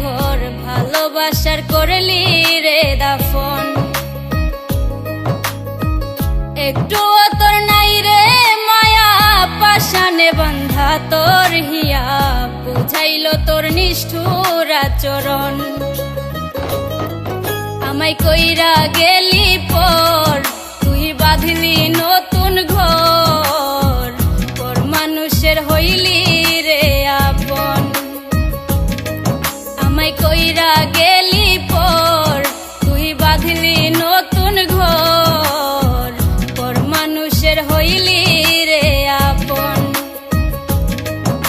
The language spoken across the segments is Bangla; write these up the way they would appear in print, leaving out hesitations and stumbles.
ঘর ভালোবাসার করলি রে দাফন। একটু তোর নাই রে মায়া পাশানে বান্ধা তোর হিয়া, বুঝাইল তোর নিষ্ঠুর আচরণ। আমায় কইরা গেলি পর তুই বাঁধলি নতুন ঘর, পর মানুষের হইলি রে আপন। আমায় কইরা গেলি পর তুই বাঁধলি নতুন ঘর, পর মানুষের হইলি রে আপন।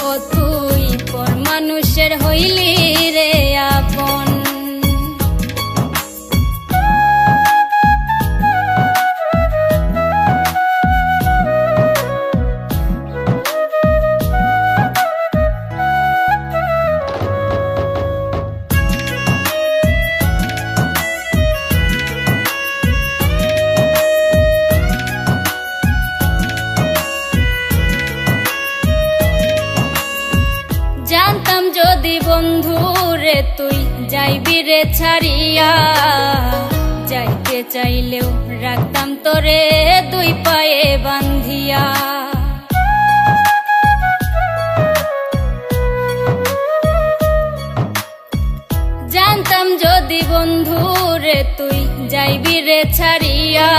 ও তুই পর মানুষের হইলি রে আপন। জানতাম যদি বন্ধু রে তুই যাইবি রে ছাড়িয়া, যাইতে চাইলেও রাখতাম তোরে দুই পায়ে বান্ধিয়া। জানতাম যদি বন্ধু রে তুই যাইবি রে ছাড়িয়া,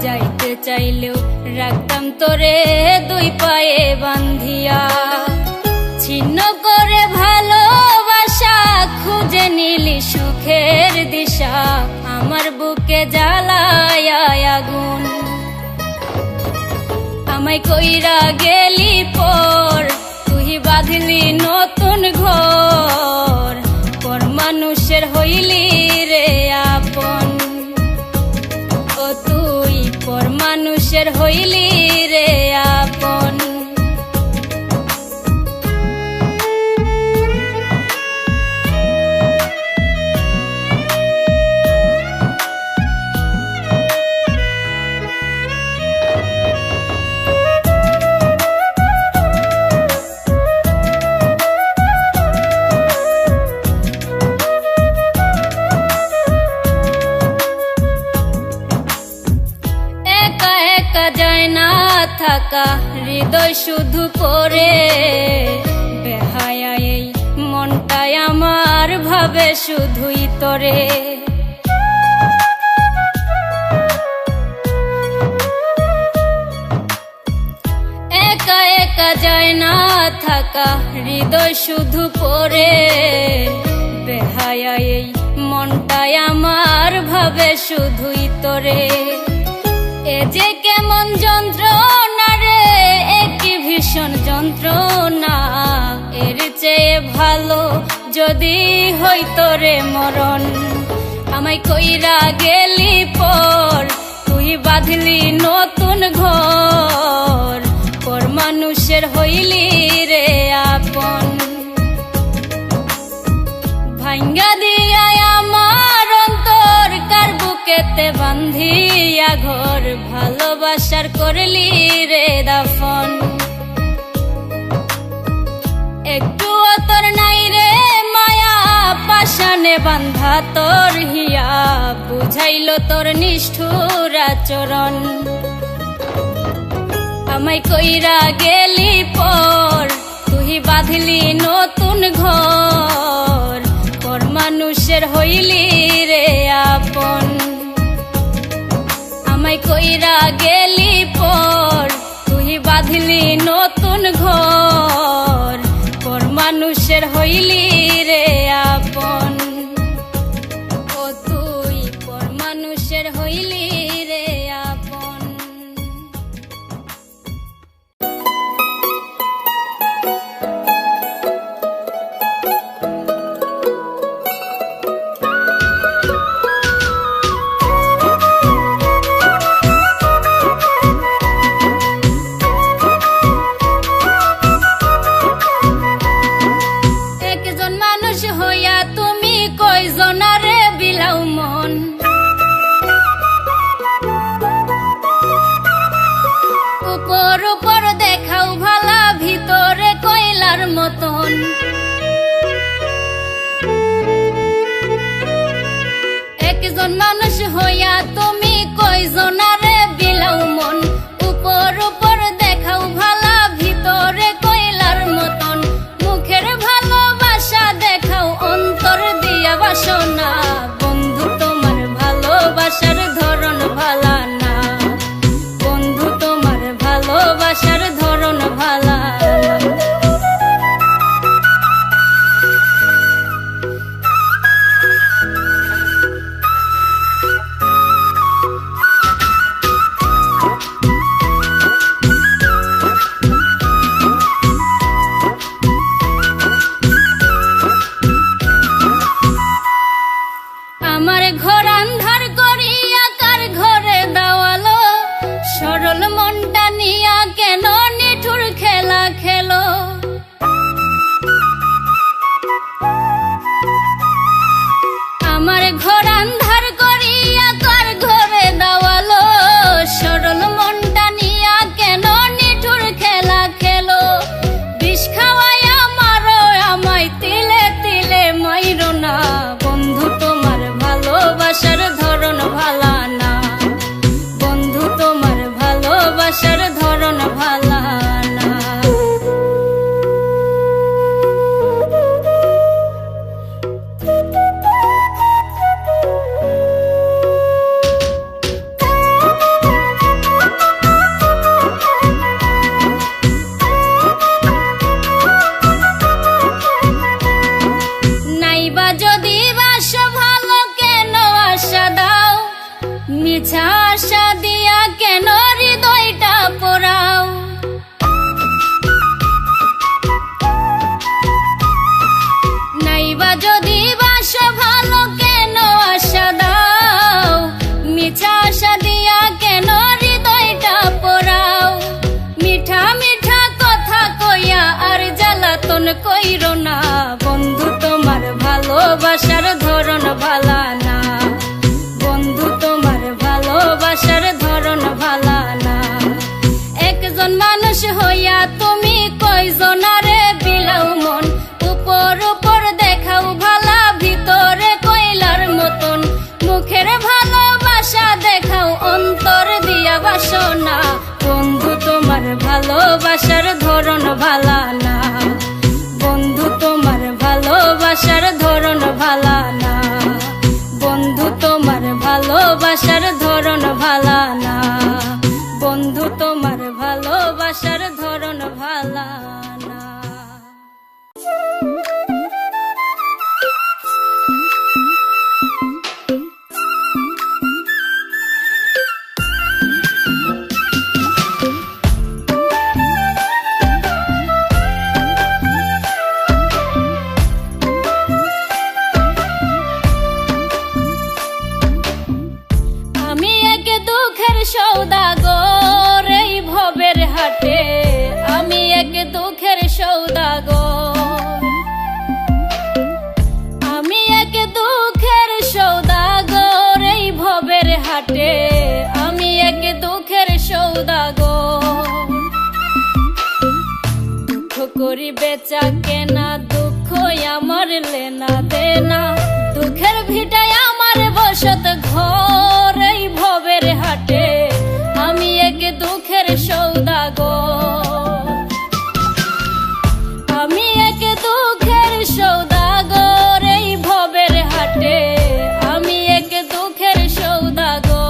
যাইতে চাইলেও রাখতাম তোরে দুই পায়ে বান্ধিয়া। ছিন্ন করে ভালোবাসা খুঁজে নিলি সুখের দিশা, আমার বুকে জ্বালায় আগুন। আমায় কইরা গেলি পর তুই বাঁধলি নতুন ঘর, পর মানুষের হইলি রে আপন। ও তুই পর মানুষের হইলি রে আপন। যায় না থাকা হৃদয় শুধু পড়ে, বেহায়া এই মনটাই আমার ভাবে শুধুই তোরে। একা একা যায় না থাকা হৃদয় শুধু পড়ে, বেহায়া এই মনটাই আমার ভাবে শুধুই তোরে। এ যে কেমন যন্ত্রণা রে, একই ভীষণ যন্ত্রণা, এর চেয়ে ভালো যদি হইতো রে মরণ। আমায় কইরা গেলি পর তুই বাঁধলি নতুন ঘর, পর মানুষের হইলি রে আপন। ভাঙ্গা দিয়া আমার অন্তর কার বুকেতে বান্ধিয়া ঘর ভালোবাসার করলি রে দাফন। একটু তোর নাই রে মায়া পাশানে বান্ধা তোর হিয়া, বুঝাইল তোর নিষ্ঠুর আচরণ। আমায় কইরা গেলি পর তুই বাঁধলি নতুন ঘর, পর মানুষের হইলি রে আপন। আমায় কইরা গেলি পর তুই বাঁধলি নতুন ঘর, পর মানুষের হইলি রে আপন। ও তুই পর মানুষের হইলি রে আপন। ভালোবাসার ধরন ভালা না, বন্ধু তোমার ভালোবাসার ধরন ভালা না। একজন মানুষ হইয়া তুমি কয়জনারে বিলাও মন, উপর উপর দেখাও ভালা, ভিতরে কয়লার মতন। মুখের ভালোবাসা দেখাও, অন্তর দিয়া বাসনা। বন্ধু তোমার ভালোবাসার ধরন ভালা না, বন্ধু তোমার ভালোবাসার ধরন ভালা না, বন্ধু তোমার ভালোবাসার ধরন ভালা না, বন্ধু তোমার ভালোবাসার ধরন ভালা না। আমি এক দুঃখের সওদাগর এই ভবের হাটে, আমি এক দুঃখের সওদাগর, আমি এক দুঃখের সওদাগর এই ভবের হাটে, আমি এক দুঃখের সওদাগর। দুঃখ করি বেচা কেনা, দুঃখ আমার লেনা দেনা, দুঃখের ভিটায় আমার বসত ঘর এই ভবের হাটে, আমি এক দুঃখের সওদাগর, আমি এক দুঃখের সওদাগর এই ভবের হাটে, আমি এক দুঃখের সওদাগর।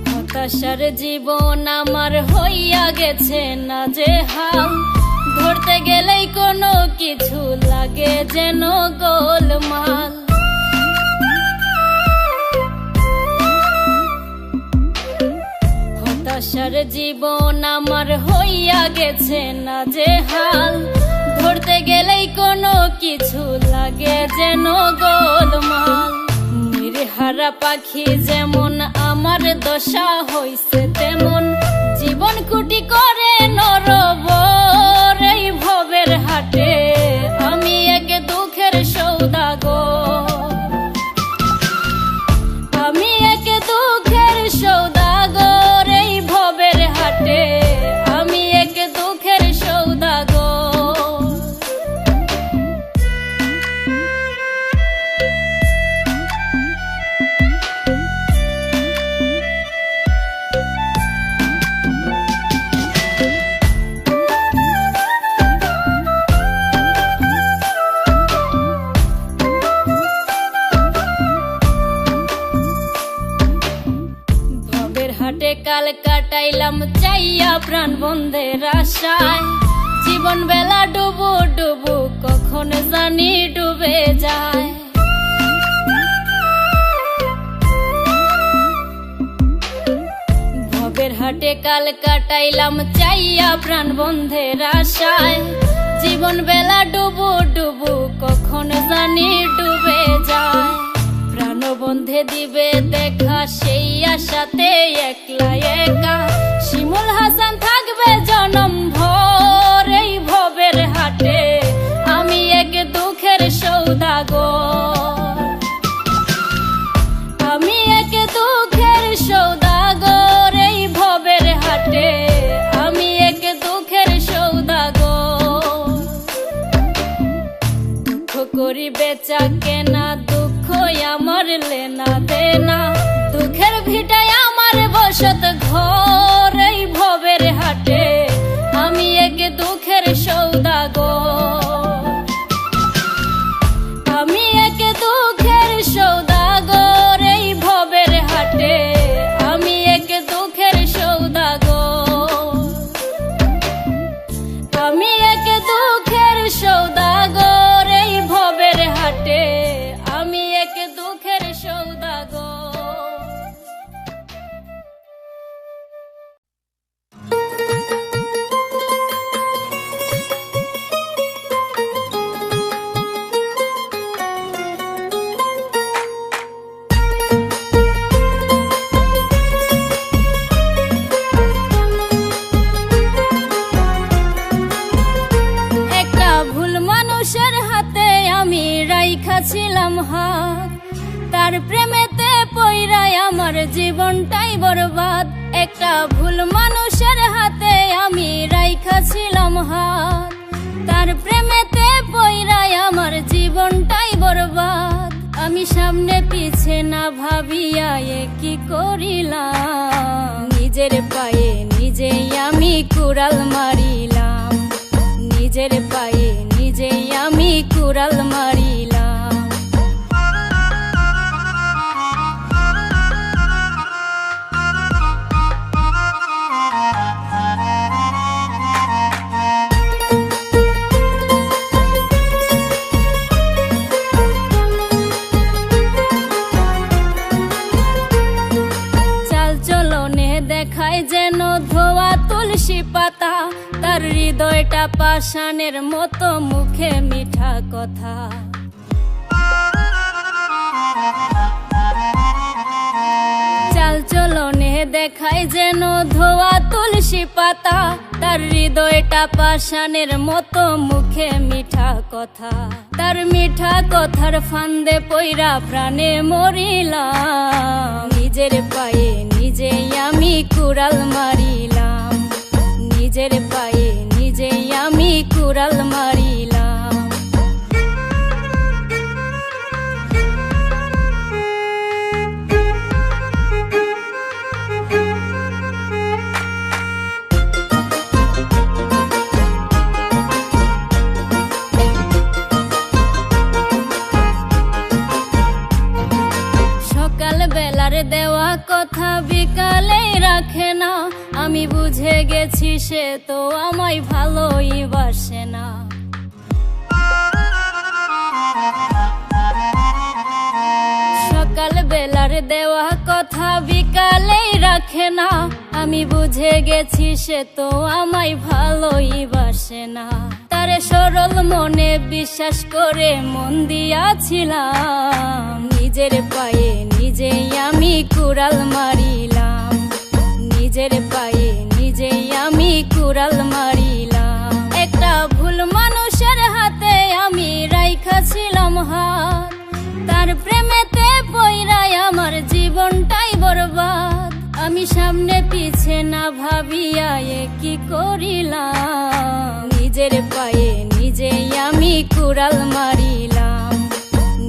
হতাশার জীবন আমার হইয়া গেছে না যে হাল, ধরতে গেলেই কোনো কিছু লাগে যেন গোলমাল। হতাশার জীবন আমার হইয়া গেছে না যে হাল, ধরতে গেলেই কোনো কিছু লাগে যেন গোলমাল। নির্হারা পাখি যেমন আমার দশা হইছে তেমন, জীবন কুটি করে নরবর এই ভবের হাটে, আমি এক দুঃখের সওদাগর, আমি এক দুঃখের সওদাগর এই ভবের হাটে, আমি এক দুঃখের সওদাগর। হাটে কাল কাটাইলাম চাইয়া প্রাণ বন্ধের আশায়, জীবন বেলা ডুবু ডুবু কখন জানি ডুবে যায়। ভবের হাটে কাল কাটাইলাম চাইয়া প্রাণ বন্ধের আশায়, জীবন বেলা ডুবু ডুবু কখন জানি ডুবে যায়। প্রাণবন্ধে দিবে দেখা সেই আশাতে একলা একা, শিমুল হাসান থাকবে জনম ভর এই ভবের হাটে, আমি এক দুঃখের সওদাগর, আমি এক দুঃখের সওদাগর এই ভবের হাটে, আমি এক দুঃখের সওদাগর। দুঃখ করি বেচা কেনা, দুঃখ আমার লেনা দেনা, দুঃখের ভিটায় আমার বসত ঘর এই ভবের হাটে, আমি এক দুঃখের সওদাগর, আমি এক দুঃখের সওদাগর এই ভবের হাটে, আমি এক দুঃখের সওদাগর, আমি এক দুঃখের সওদাগর এই ভবের হাটে, আমি এক দুঃখের সওদাগর। তার প্রেমেতে পইড়াই আমার জীবনটাই বরবাদ। একটা ভুল মানুষের হাতে আমি রাইখা ছিলাম হাত। তার প্রেমেতে পইড়াই আমার জীবনটাই বরবাদ। আমি সামনে পিছে না ভাবিয়া কি করিলাম, নিজের পায়ে নিজেই আমি কুড়াল মারিলাম। নিজের পায়ে নিজেই আমি কুড়াল মারিলাম। দেখায় যেন ধোয়া তুলসী পাতা, তার হৃদয়টা পাষাণের মতো, মুখে মিঠা কথা। চাল চলনে দেখায় যেন ধোয়া তুলসী পাতা, তার হৃদয়টা পাষাণের মতো, মুখে মিঠা কথা। তার মিঠা কথার ফান্দে পইরা প্রাণে মরিলাম। নিজের পায়ে নিজেই আমি কুড়াল মারিলাম। নিজের পায়ে নিজেই আমি কুড়াল মারিলাম। বেলার দেওয়া কথা বিকালে রাখে না, আমি বুঝে গেছি সে তো আমায় ভালোই বাসে না। সকাল বেলার দেওয়া কথা বিকালে রাখে না, আমি বুঝে গেছি সে তো আমায় ভালোই বাসে না। তারে সরল মনে বিশ্বাস করে মন দিয়াছিলাম। নিজের পায়ে নিজেই আমি কুড়াল মারিলাম। নিজের পায়ে নিজেই আমি কুড়াল মারিলাম। একটা ভুল মানুষের হাতে আমি রাইখা ছিলাম হাত। তার প্রেমেতে পইড়াই আমার জীবনটাই বরবাদ। আমি সামনে পিছে না ভাবিয়া কি করিলাম, নিজের পায়ে নিজেই আমি কুড়াল মারিলাম।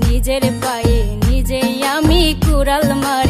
নিজের পায়ে নিজেই আমি কুড়াল মারিলাম।